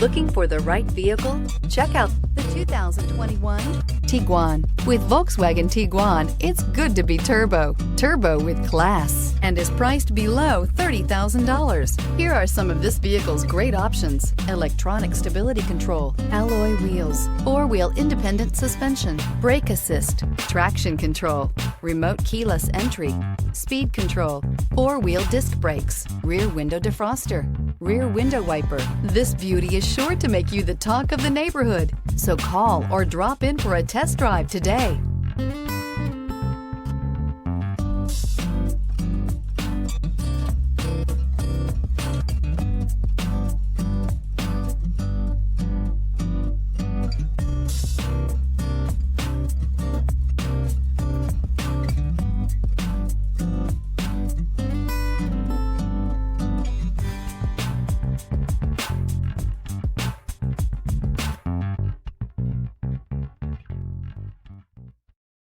Looking for the right vehicle? Check out the 2021 Tiguan. With Volkswagen Tiguan, it's good to be turbo. Turbo with class, and is priced below $30,000. Here are some of this vehicle's great options: electronic stability control, alloy wheels, four-wheel independent suspension, brake assist, traction control, remote keyless entry, speed control, four-wheel disc brakes, rear window defroster, rear window wiper. This beauty is sure to make you the talk of the neighborhood. So call or drop in for a test drive today.